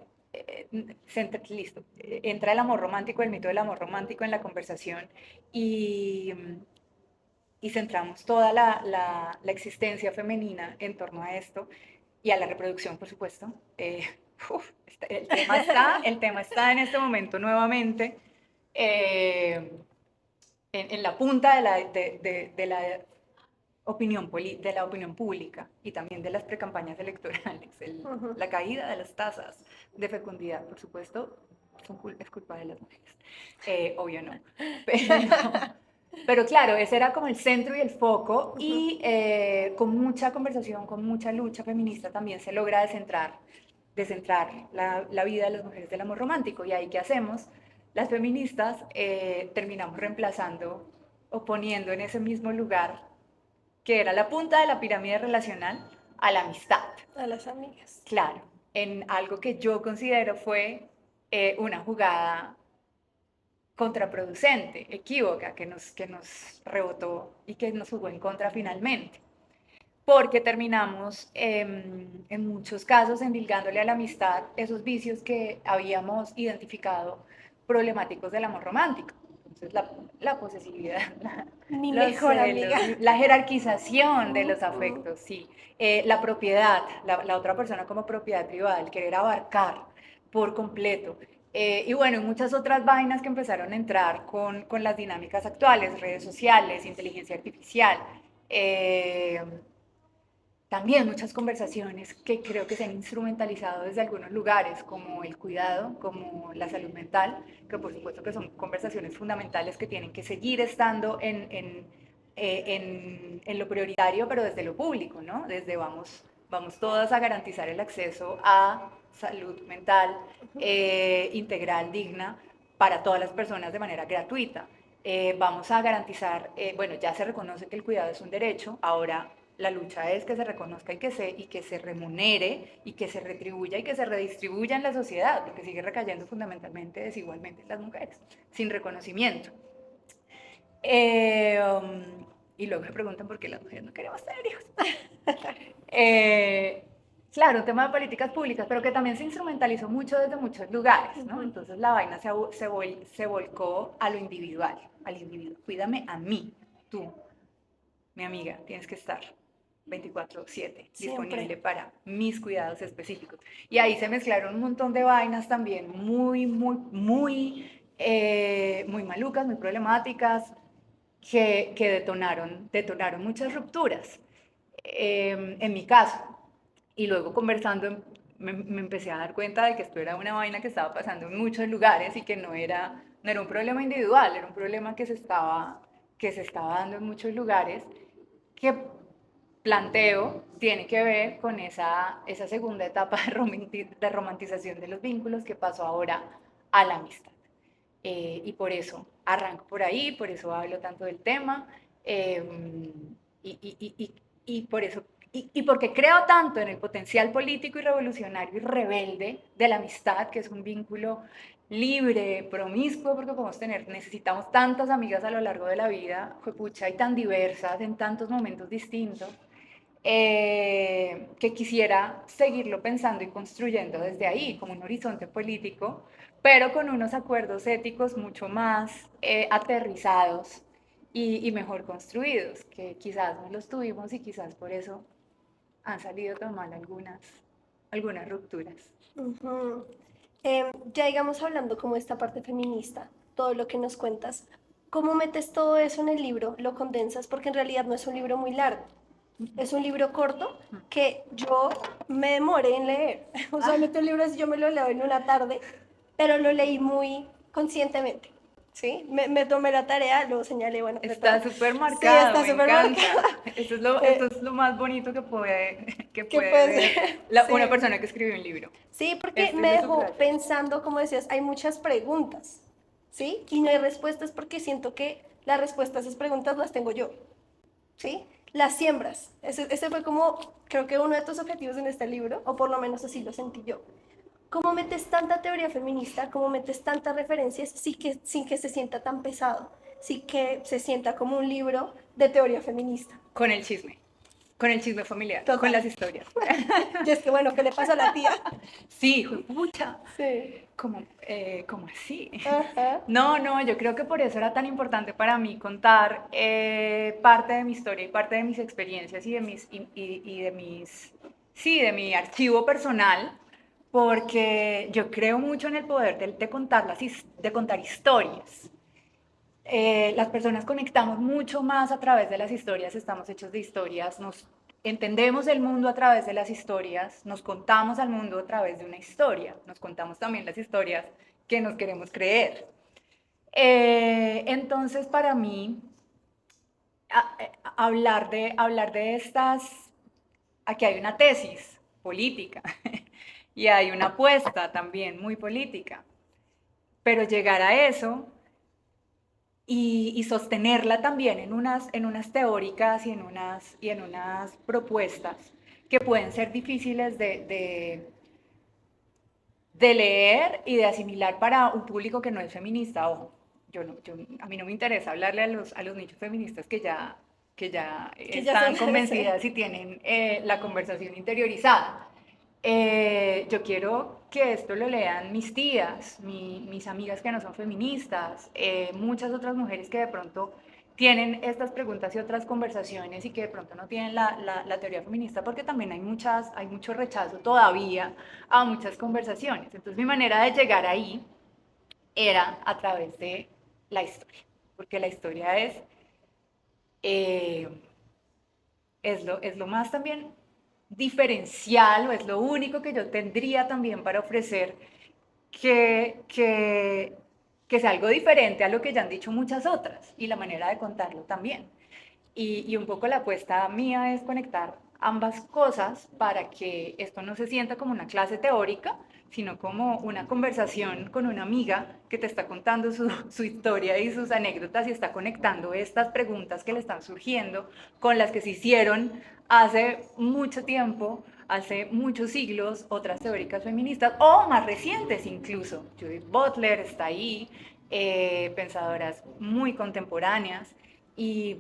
listo, entra el amor romántico, el mito del amor romántico en la conversación y, y centramos toda la existencia femenina en torno a esto y a la reproducción, por supuesto. El tema está en este momento nuevamente eh, en la punta de la de la opinión pública y también de las precampañas electorales. Ujú. La caída de las tasas de fecundidad, por supuesto, es culpa de las mujeres. Obvio no. Pero, pero claro, ese era como el centro y el foco Ujú. y con mucha conversación, con mucha lucha feminista también se logra descentrar la vida de las mujeres del amor romántico. ¿Y ahí qué hacemos? Las feministas terminamos reemplazando o poniendo en ese mismo lugar que era la punta de la pirámide relacional, a la amistad. A las amigas. Claro, en algo que yo considero fue una jugada contraproducente, equívoca, que nos rebotó y que nos jugó en contra finalmente. Porque terminamos en muchos casos endilgándole a la amistad esos vicios que habíamos identificado problemáticos del amor romántico. Entonces, la posesividad, Mi los mejor amiga. celos, la jerarquización de los Ujú. afectos, sí. La propiedad, la otra persona como propiedad privada, el querer abarcar por completo. Y bueno, y muchas otras vainas que empezaron a entrar con las dinámicas actuales, redes sociales, inteligencia artificial. Eh, También muchas conversaciones que creo que se han instrumentalizado desde algunos lugares, como el cuidado, como la salud mental, que por supuesto que son conversaciones fundamentales que tienen que seguir estando en lo prioritario, pero desde lo público, ¿no? Desde vamos todas a garantizar el acceso a salud mental integral, digna, para todas las personas de manera gratuita. Vamos a garantizar, bueno, ya se reconoce que el cuidado es un derecho, ahora la lucha es que se reconozca y que se remunere y que se retribuya y que se redistribuya en la sociedad, porque sigue recayendo fundamentalmente desigualmente en las mujeres, sin reconocimiento. Y luego me preguntan por qué las mujeres no queremos tener hijos. Eh, claro, un tema de políticas públicas, pero que también se instrumentalizó mucho desde muchos lugares, ¿no? Entonces la vaina se volcó a lo individual, al individuo. Cuídame a mí, tú, mi amiga, tienes que estar 24/7 disponible Siempre. para mis cuidados específicos. Y ahí se mezclaron un montón de vainas también muy malucas, muy problemáticas, que detonaron muchas rupturas. En mi caso, y luego conversando me empecé a dar cuenta de que esto era una vaina que estaba pasando en muchos lugares y que no era un problema individual, era un problema que se estaba dando en muchos lugares, que planteo tiene que ver con esa segunda etapa de romantización de los vínculos que pasó ahora a la amistad. Y por eso arranco por ahí, por eso hablo tanto del tema, eh, y por eso, y porque creo tanto en el potencial político y revolucionario y rebelde de la amistad, que es un vínculo libre, promiscuo, porque necesitamos tantas amigas a lo largo de la vida, juepucha, y tan diversas en tantos momentos distintos, que quisiera seguirlo pensando y construyendo desde ahí, como un horizonte político, pero con unos acuerdos éticos mucho más aterrizados y mejor construidos, que quizás no los tuvimos y quizás por eso han salido tan mal algunas rupturas. Ujú. Ya digamos hablando como esta parte feminista, todo lo que nos cuentas, ¿cómo metes todo eso en el libro? ¿Lo condensas? Porque en realidad no es un libro muy largo, es un libro corto que yo me demoré en leer. Usualmente un libro así yo me lo leo en una tarde, pero lo leí muy conscientemente. ¿Sí? Me tomé la tarea, lo señalé, bueno, de todo. Está súper Sí, marcado, está me súper marcado. encanta. Esto es lo más bonito que puede, que ¿Qué puede puede ver ser? una Sí. persona que escribe un libro. Sí, porque Es me de dejó subrayar. pensando, como decías, hay muchas preguntas, ¿sí? Y no hay respuestas porque siento que las respuestas a esas preguntas las tengo yo, ¿sí? Las siembras. Ese fue como, creo que uno de tus objetivos en este libro, o por lo menos así lo sentí yo. ¿Cómo metes tanta teoría feminista, cómo metes tantas referencias sin que se sienta tan pesado, sin que se sienta como un libro de teoría feminista? Con el chisme familiar, con Total. las historias. Y es que, bueno, ¿qué le pasó a la tía? Sí, pucha, Sí. ¿cómo así? Ajá. No, no, yo creo que por eso era tan importante para mí contar parte de mi historia y parte de mis experiencias sí, de mi archivo personal, porque yo creo mucho en el poder de contar historias. Las personas conectamos mucho más a través de las historias, estamos hechos de historias, nos entendemos el mundo a través de las historias, nos contamos al mundo a través de una historia, nos contamos también las historias que nos queremos creer. Entonces, para mí, hablar de aquí hay una tesis política y hay una apuesta también muy política, pero llegar a eso y sostenerla también en unas teóricas y en unas propuestas que pueden ser difíciles de leer y de asimilar para un público que no es feminista. Ojo, a mí no me interesa hablarle a los nichos feministas que ya Que ya son, están sí. convencidas y tienen la conversación interiorizada. Yo quiero que esto lo lean mis tías, mis amigas que no son feministas, muchas otras mujeres que de pronto tienen estas preguntas y otras conversaciones y que de pronto no tienen la teoría feminista porque también hay mucho rechazo todavía a muchas conversaciones. Entonces mi manera de llegar ahí era a través de la historia, porque la historia eh, es lo más también diferencial o es lo único que yo tendría también para ofrecer que, que, que sea algo diferente a lo que ya han dicho muchas otras y la manera de contarlo también. Y un poco la apuesta mía es conectar ambas cosas para que esto no se sienta como una clase teórica, sino como una conversación con una amiga que te está contando su historia y sus anécdotas y está conectando estas preguntas que le están surgiendo con las que se hicieron hace mucho tiempo, hace muchos siglos, otras teóricas feministas o más recientes incluso. Judith Butler está ahí, pensadoras muy contemporáneas y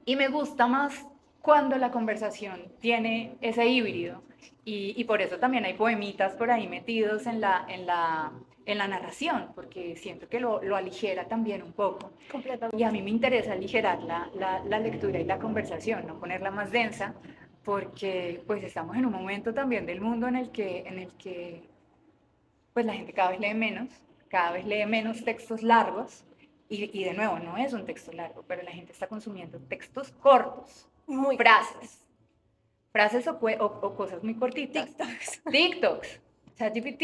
y me gusta más cuando la conversación tiene ese híbrido. Y por eso también hay poemitas por ahí metidos en la narración, porque siento que lo aligera también un poco. Y a Completamente. mí me interesa aligerar la lectura y la conversación, no ponerla más densa, porque pues estamos en un momento también del mundo en el que pues la gente cada vez lee menos textos largos y de nuevo, no es un texto largo, pero la gente está consumiendo textos cortos, Muy cortos. frases, frases o cosas muy cortitas, TikToks. TikToks, ChatGPT.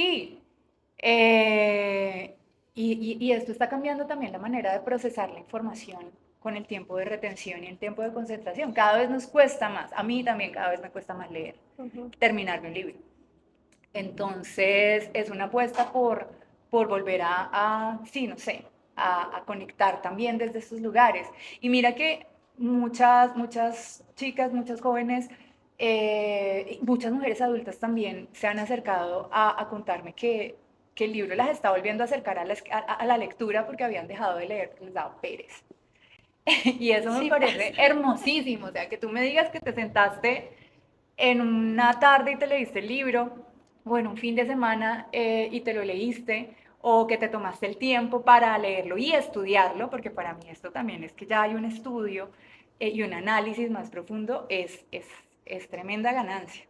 Y esto está cambiando también la manera de procesar la información con el tiempo de retención y el tiempo de concentración. Cada vez nos cuesta más, a mí también cada vez me cuesta más leer, Ujú. terminar un libro. Entonces, es una apuesta por volver sí, no sé, a conectar también desde estos lugares. Y mira que muchas chicas, muchas jóvenes, muchas mujeres adultas también se han acercado a contarme que el libro las está volviendo a acercar a la lectura porque habían dejado de leer porque les daba pereza. Y eso me Sí parece pasa. hermosísimo, o sea, que tú me digas que te sentaste en una tarde y te leíste el libro, o en un fin de semana y te lo leíste, o que te tomaste el tiempo para leerlo y estudiarlo, porque para mí esto también es que ya hay un estudio y un análisis más profundo, es tremenda ganancia.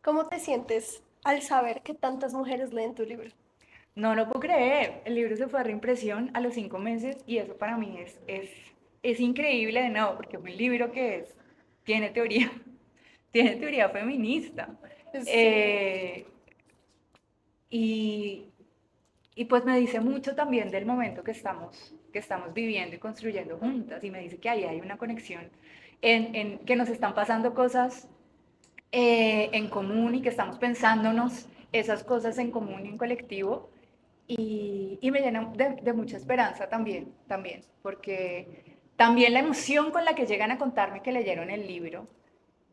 ¿Cómo te sientes al saber que tantas mujeres leen tu libro? No lo puedo creer, el libro se fue a reimpresión a los 5 meses y eso para mí es increíble de nuevo, porque es un libro tiene teoría, tiene teoría feminista. Sí. Eh, y, y pues me dice mucho también del momento que estamos viviendo y construyendo juntas. Y me dice que ahí hay una conexión en que nos están pasando cosas en común y que estamos pensándonos esas cosas en común y en colectivo. Y me llena de mucha esperanza también, porque también la emoción con la que llegan a contarme que leyeron el libro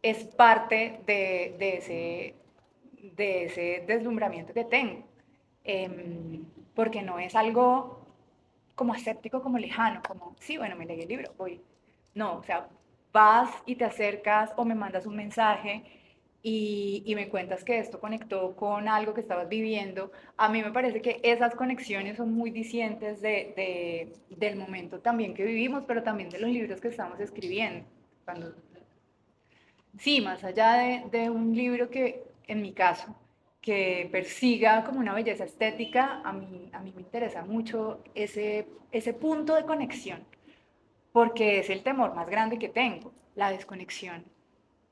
es parte de ese deslumbramiento que tengo, porque no es algo como escéptico, como lejano, como, sí, bueno, me leí el libro, voy. No, o sea, vas y te acercas o me mandas un mensaje y me cuentas que esto conectó con algo que estabas viviendo. A mí me parece que esas conexiones son muy discientes del momento también que vivimos, pero también de los libros que estamos escribiendo. Cuando sí, más allá de un libro que, en mi caso, que persiga como una belleza estética, a mí me interesa mucho ese punto de conexión, porque es el temor más grande que tengo, la desconexión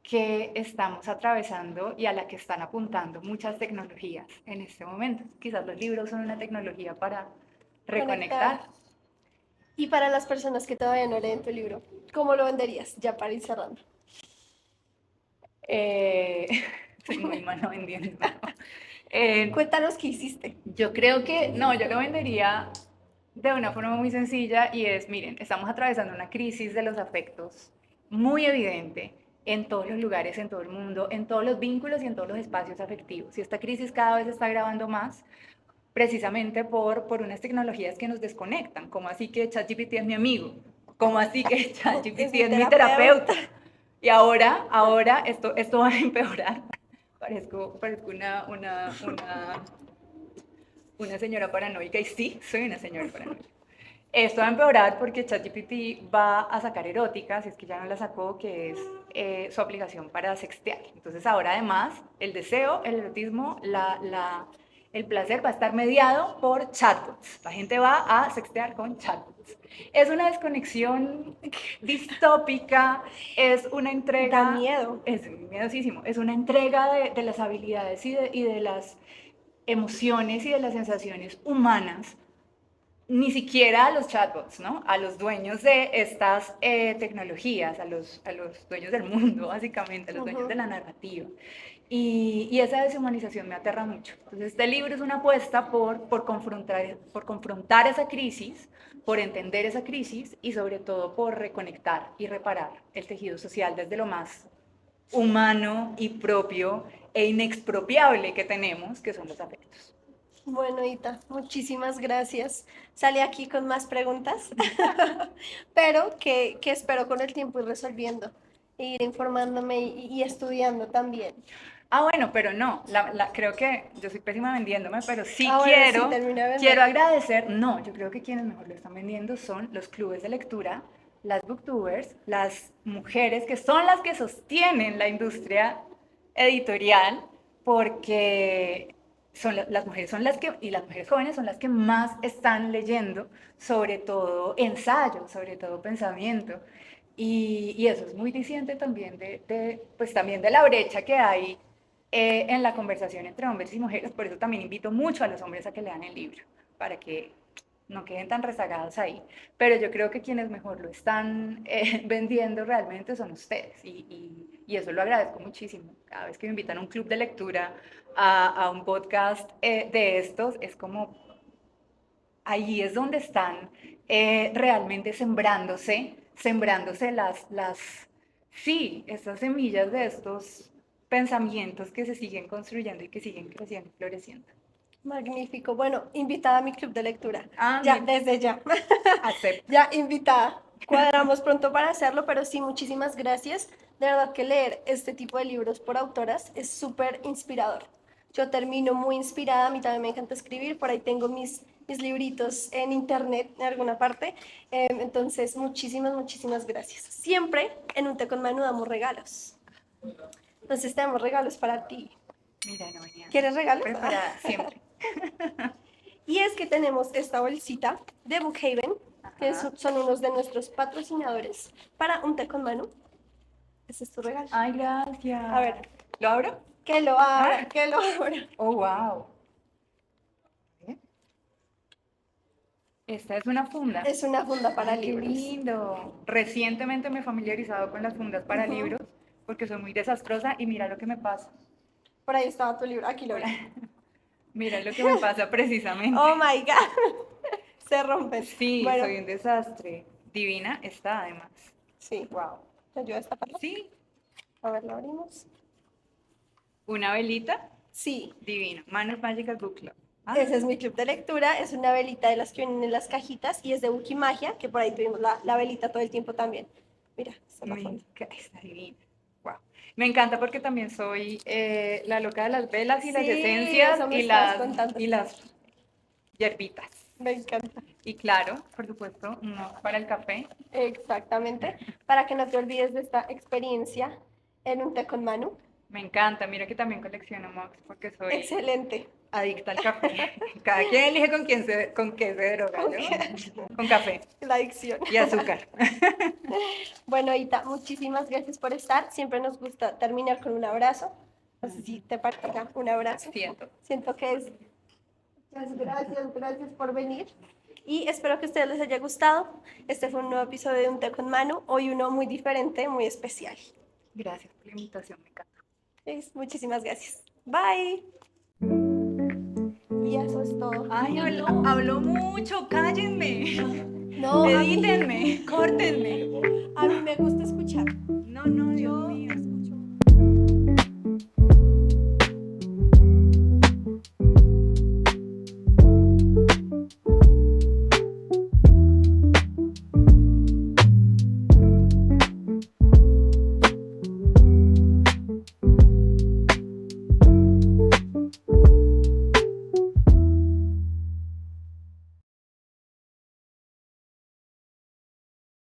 que estamos atravesando y a la que están apuntando muchas tecnologías en este momento. Quizás los libros son una tecnología para Conectar. reconectar. Y para las personas que todavía no leen tu libro, ¿cómo lo venderías? Ya para ir cerrando. Eh, soy muy mala vendiendo. Eh, Cuéntanos qué hiciste. Yo creo que, no, yo lo vendería, de una forma muy sencilla y es, miren, estamos atravesando una crisis de los afectos muy evidente en todos los lugares, en todo el mundo, en todos los vínculos y en todos los espacios afectivos. Y esta crisis cada vez se está agravando más precisamente por unas tecnologías que nos desconectan. ¿Cómo así que ChatGPT es mi amigo? ¿Cómo así que Es ChatGPT mi es mi terapeuta. terapeuta? Y ahora esto va a empeorar. Parezco una señora paranoica y sí, soy una señora paranoica. Esto va a empeorar porque ChatGPT va a sacar erótica, si es que ya no la sacó, que es su aplicación para sextear. Entonces ahora además el deseo, el erotismo, el placer va a estar mediado por chatbots. La gente va a sextear con chatbots. Es una desconexión distópica, es una Da entrega, miedo. es miedosísimo, es una entrega de las habilidades y de las emociones y de las sensaciones humanas ni siquiera a los chatbots, ¿no? A los dueños de estas tecnologías, a los dueños del mundo, básicamente, a los dueños de Ujú. la narrativa. Y esa deshumanización me aterra mucho. Entonces, este libro es una apuesta por confrontar esa crisis, por entender esa crisis y sobre todo por reconectar y reparar el tejido social desde lo más humano y propio e inexpropiable que tenemos, que son los afectos. Bueno, Ita, muchísimas gracias. Salí aquí con más preguntas, pero que espero con el tiempo ir resolviendo, e ir informándome y estudiando también. Ah, bueno, pero no, creo que yo soy pésima vendiéndome, pero sí Ah, bueno, sí, termina de quiero vender. agradecer, no, yo creo que quienes mejor lo están vendiendo son los clubes de lectura, las booktubers, las mujeres que son las que sostienen la industria editorial, porque las mujeres son las que, y las mujeres jóvenes son las que más están leyendo, sobre todo ensayo, sobre todo pensamiento. Y eso es muy diciente también pues también de la brecha que hay en la conversación entre hombres y mujeres. Por eso también invito mucho a los hombres a que lean el libro, para que no queden tan rezagados ahí. Pero yo creo que quienes mejor lo están vendiendo realmente son ustedes. Y eso lo agradezco muchísimo. Cada vez que me invitan a un club de lectura, a un podcast de estos, es como ahí es donde están realmente sembrándose sí, estas semillas de estos pensamientos que se siguen construyendo y que siguen creciendo y floreciendo. Magnífico. Bueno, invitada a mi club de lectura. Ah, Ya, mira, desde ya. acepto. Ya, invitada. Cuadramos pronto para hacerlo, pero sí, muchísimas gracias. De verdad que leer este tipo de libros por autoras es súper inspirador. Yo termino muy inspirada, a mí también me encanta escribir, por ahí tengo mis libritos en internet, en alguna parte. Entonces, muchísimas gracias. Siempre en un Té con Manu damos regalos. Entonces, tenemos regalos para ti. Mira, no venía ¿Quieres regalos? preparada siempre. Y es que tenemos esta bolsita de Bookhaven, que Ajá. son unos de nuestros patrocinadores para un té con Manu. Ese es tu regalo. Ay, A gracias. ver, ¿Lo abro? que lo abra, Ah, que lo abra. oh, wow. Esta es una funda. Es una funda para Ay, qué libros. lindo. Recientemente me he familiarizado con las fundas para Ujú. libros porque soy muy desastrosa y mira lo que me pasa. Por ahí estaba tu libro, aquí lo Por vi. ahí- Mira lo que me pasa precisamente. Oh my God, se rompen. Sí, Bueno, soy un desastre. Divina está además. sí, Wow. ¿te ayuda a destaparlo? Sí, A ver, lo abrimos. una velita. Sí, Divino. Manos Mágicas Book Club. Ah, ese es mi club de lectura. Es una velita de las que vienen en las cajitas y es de Wikimagia, que por ahí tuvimos la velita todo el tiempo también. Mira, esta es la funda. está divina. Wow. Me encanta porque también soy la loca de las velas y las Sí, esencias eso me estabas contando. y las hierbitas. Me encanta. Y claro, por supuesto, uno para el café. Exactamente. Para que no te olvides de esta experiencia en un té con Manu. Me encanta. Mira que también colecciono mugs porque soy Excelente. adicta al café. Cada quien elige con qué se droga, Ok. ¿no? Con café La adicción. y azúcar. Bueno, Ita, muchísimas gracias por estar. Siempre nos gusta terminar con un abrazo. No sé si te parezca un abrazo. Siento. Siento que es. Gracias por venir. Y espero que a ustedes les haya gustado. Este fue un nuevo episodio de Un Té con Manu. Hoy uno muy diferente, muy especial. Gracias por la invitación, me encanta. Muchísimas gracias. Bye. Y eso es todo. Ay, hablo mucho, cállenme. No, Edítenme, córtenme. a mí me gusta escuchar. No, no, Dios mío.